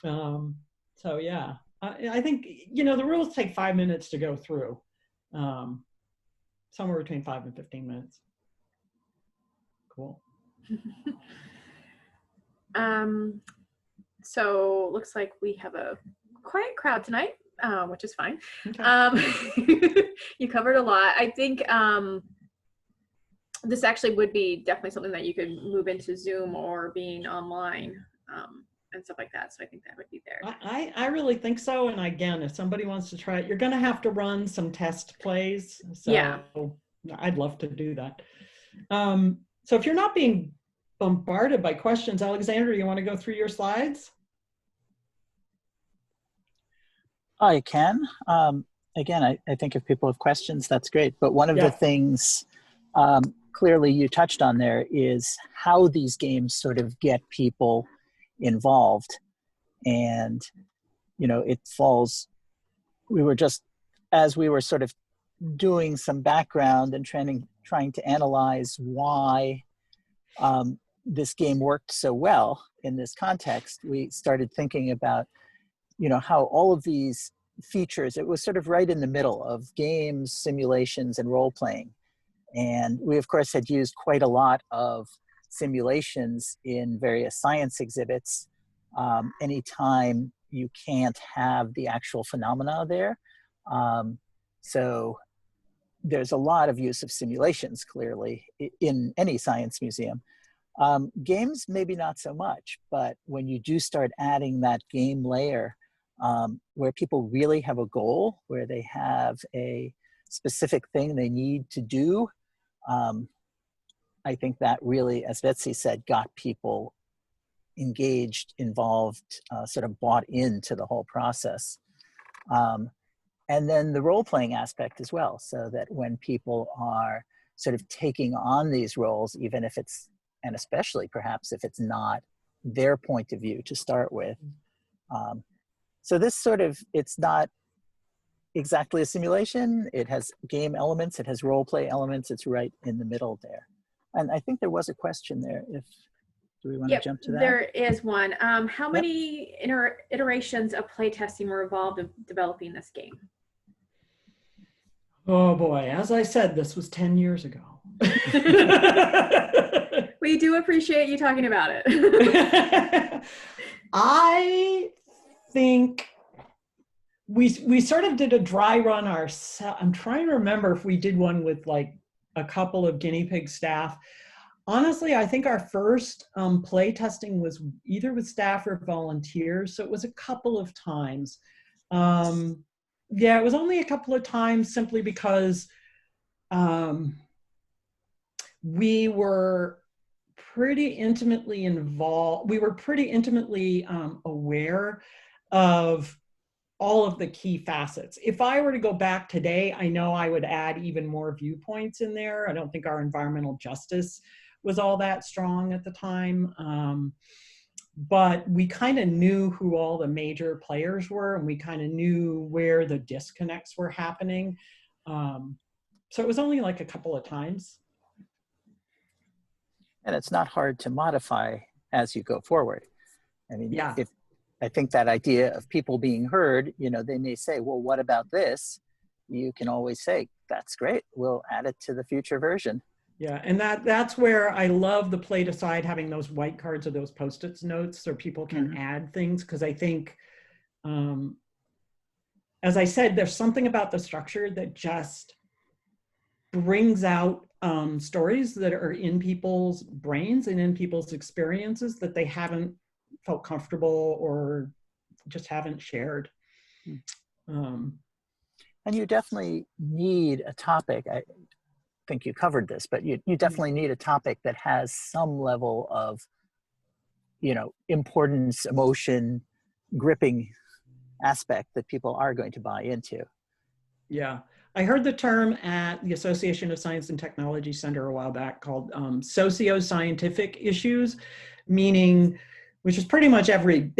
[SPEAKER 2] So yeah, I think, the rules take 5 minutes to go through. Somewhere between 5 and 15 minutes. Cool.
[SPEAKER 1] So looks like we have a quiet crowd tonight, which is fine. Okay. You covered a lot. I think this actually would be definitely something that you could move into Zoom or being online and stuff like that. So I think that would be there.
[SPEAKER 2] I really think so. And again, if somebody wants to try it, you're going to have to run some test plays. So yeah. I'd love to do that. So if you're not being bombarded by questions, Alexander, you want to go through your slides?
[SPEAKER 3] I can. Again, I think if people have questions, that's great. But one of the things clearly you touched on there is how these games sort of get people involved. And, it falls, as we were sort of doing some background and trying to analyze why this game worked so well in this context, we started thinking about, how all of these features. It was sort of right in the middle of games, simulations, and role-playing. And we, of course, had used quite a lot of simulations in various science exhibits. Anytime you can't have the actual phenomena there. So there's a lot of use of simulations, clearly, in any science museum. Games, maybe not so much, but when you do start adding that game layer, where people really have a goal, where they have a specific thing they need to do, I think that really, as Betsy said, got people engaged, involved, sort of bought into the whole process. And then the role-playing aspect as well, so that when people are sort of taking on these roles, even if it's, and especially perhaps if it's not their point of view to start with. So this sort of, it's not exactly a simulation. It has game elements, it has role-play elements, it's right in the middle there. And I think there was a question there. Do we want to jump to that?
[SPEAKER 4] There is one. How many iterations of playtesting were involved in developing this game?
[SPEAKER 2] Oh boy, as I said, this was 10 years ago.
[SPEAKER 4] We do appreciate you talking about it.
[SPEAKER 2] I think we sort of did a dry run ourselves. I'm trying to remember if we did one with like a couple of guinea pig staff. Honestly, I think our first play testing was either with staff or volunteers, so it was a couple of times. Yeah, it was only a couple of times simply because we were pretty intimately involved. We were pretty intimately aware of all of the key facets. If I were to go back today, I know I would add even more viewpoints in there. I don't think our environmental justice was all that strong at the time. But we kind of knew who all the major players were, and we kind of knew where the disconnects were happening. So it was only like a couple of times.
[SPEAKER 3] And it's not hard to modify as you go forward. I mean,
[SPEAKER 2] yeah.
[SPEAKER 3] I think that idea of people being heard, you know, they may say, well, what about this? You can always say, that's great, we'll add it to the future version.
[SPEAKER 2] Yeah, and that's where I love the Play Decide having those white cards or those Post-its notes so people can add things, because I think, as I said, there's something about the structure that just brings out stories that are in people's brains and in people's experiences that they haven't felt comfortable or just haven't shared.
[SPEAKER 3] And you definitely need a topic. I think you covered this, but you definitely need a topic that has some level of, you know, importance, emotion, gripping aspect that people are going to buy into.
[SPEAKER 2] Yeah. I heard the term at the Association of Science and Technology Center a while back called socio-scientific issues, meaning, which is pretty much every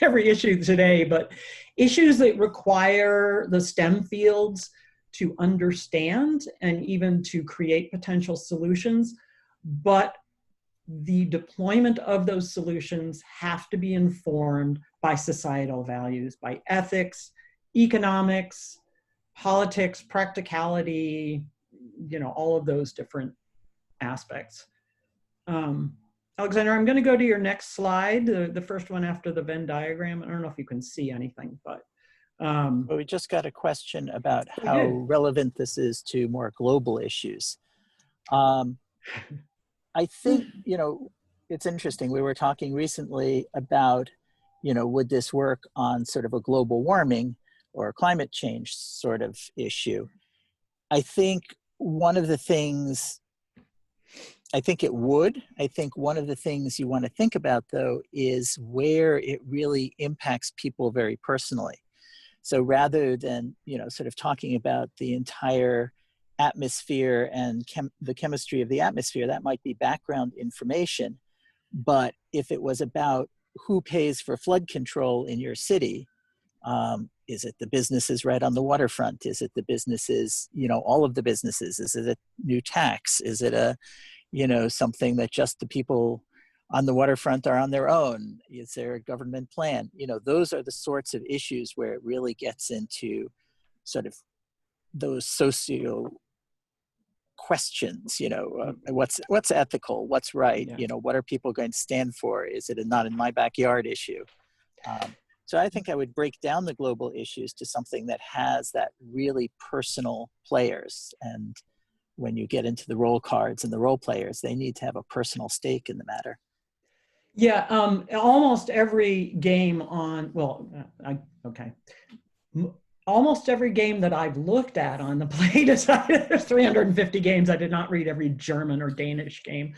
[SPEAKER 2] issue today, but issues that require the STEM fields to understand and even to create potential solutions, but the deployment of those solutions have to be informed by societal values, by ethics, economics, politics, practicality, you know, all of those different aspects. Alexander, I'm going to go to your next slide, the first one after the Venn diagram. I don't know if you can see anything, but.
[SPEAKER 3] Well, we just got a question about how relevant this is to more global issues. I think, you know, it's interesting. We were talking recently about, you know, would this work on sort of a global warming or climate change sort of issue? I think one of the things, I think it would. I think one of the things you want to think about, though, is where it really impacts people very personally. So rather than, you know, sort of talking about the entire atmosphere and the chemistry of the atmosphere, that might be background information. But if it was about who pays for flood control in your city, is it the businesses right on the waterfront? Is it the businesses, you know, all of the businesses? Is it a new tax? Is it a, you know, something that just the people on the waterfront are on their own? Is there a government plan? You know, those are the sorts of issues where it really gets into sort of those socio questions, you know, what's ethical, what's right, you know, what are people going to stand for? Is it a not in my backyard issue? So I think I would break down the global issues to something that has that really personal players. And when you get into the role cards and the role players, they need to have a personal stake in the matter.
[SPEAKER 2] Yeah, almost every game on, well, okay. Almost every game that I've looked at on the Play Design, there's 350 games. I did not read every German or Danish game,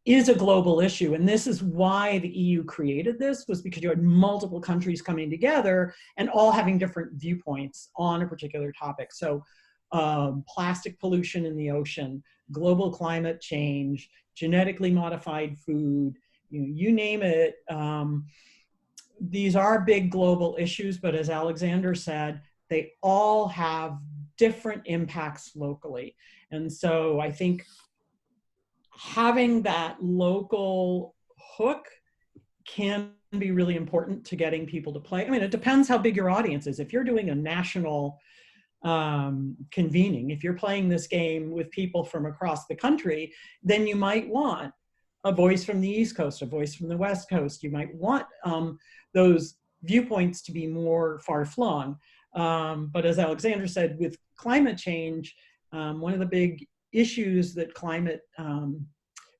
[SPEAKER 2] is a global issue. And this is why the EU created this, was because you had multiple countries coming together and all having different viewpoints on a particular topic. So plastic pollution in the ocean, global climate change, genetically modified food, you name it. These are big global issues, but as Alexander said, they all have different impacts locally. And so I think having that local hook can be really important to getting people to play. I mean, it depends how big your audience is. If you're doing a national convening, if you're playing this game with people from across the country, then you might want a voice from the East Coast, a voice from the West Coast. You might want those viewpoints to be more far-flung. But as Alexander said, with climate change, one of the big issues that climate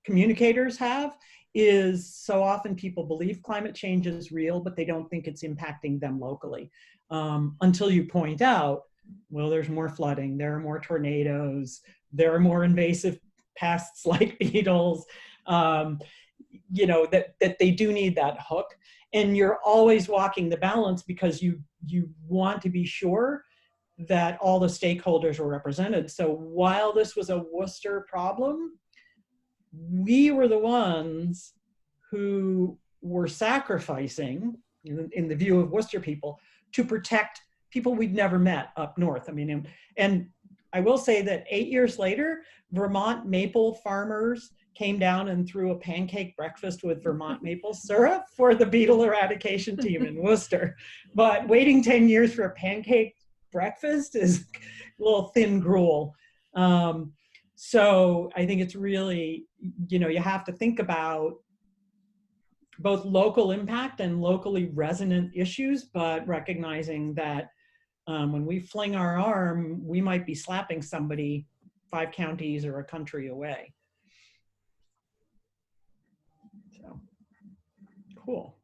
[SPEAKER 2] communicators have is so often people believe climate change is real, but they don't think it's impacting them locally. Until you point out, well, there's more flooding, there are more tornadoes, there are more invasive pests like beetles, you know, that they do need that hook. And you're always walking the balance because you want to be sure that all the stakeholders are represented. So while this was a Worcester problem, we were the ones who were sacrificing, in the view of Worcester people, to protect people we'd never met up north. I mean, and I will say that 8 years later, Vermont maple farmers came down and threw a pancake breakfast with Vermont maple syrup for the beetle eradication team in Worcester. But waiting 10 years for a pancake breakfast is a little thin gruel. So I think it's really, you know, you have to think about both local impact and locally resonant issues, but recognizing that when we fling our arm, we might be slapping somebody 5 counties or a country away. So, cool.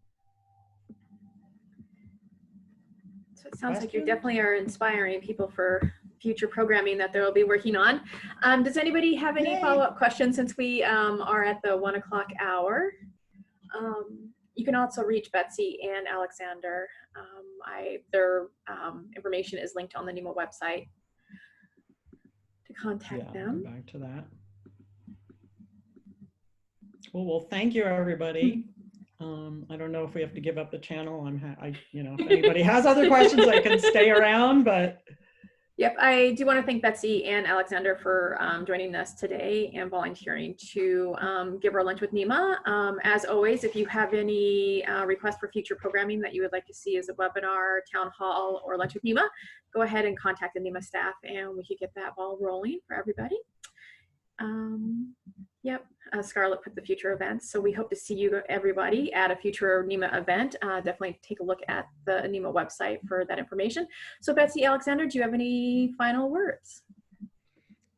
[SPEAKER 4] So it sounds like you definitely are inspiring people for future programming that they'll be working on. Does anybody have any follow-up questions since we are at the 1 o'clock hour? You can also reach Betsy and Alexander. Their information is linked on the NEMA website to contact them.
[SPEAKER 2] Back to that. Cool. Well, thank you, everybody. I don't know if we have to give up the channel. You know, if anybody has other questions, I can stay around, but.
[SPEAKER 4] Yep, I do want to thank Betsy and Alexander for joining us today and volunteering to give our lunch with NEMA. As always, if you have any requests for future programming that you would like to see as a webinar, town hall, or lunch with NEMA, go ahead and contact the NEMA staff and we could get that ball rolling for everybody. Yep, Scarlett put the future events. So we hope to see you, everybody, at a future NEMA event. Definitely take a look at the NEMA website for that information. So Betsy, Alexander, do you have any final words?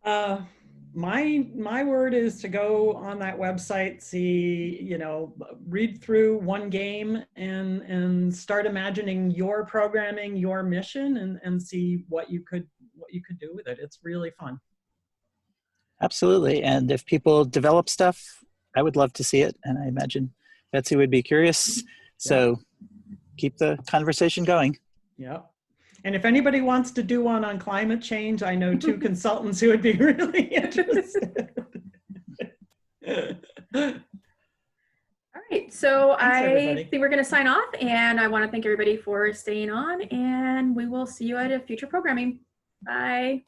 [SPEAKER 2] My word is to go on that website, see, you know, read through one game and start imagining your programming, your mission, and see what you could do with it. It's really fun.
[SPEAKER 3] Absolutely. And if people develop stuff, I would love to see it. And I imagine Betsy would be curious. So keep the conversation going.
[SPEAKER 2] Yeah. And if anybody wants to do one on climate change, I know 2 consultants who would be really interested.
[SPEAKER 4] All right. So
[SPEAKER 2] Thanks, everybody.
[SPEAKER 4] I think we're going to sign off. And I want to thank everybody for staying on. And we will see you at a future programming. Bye.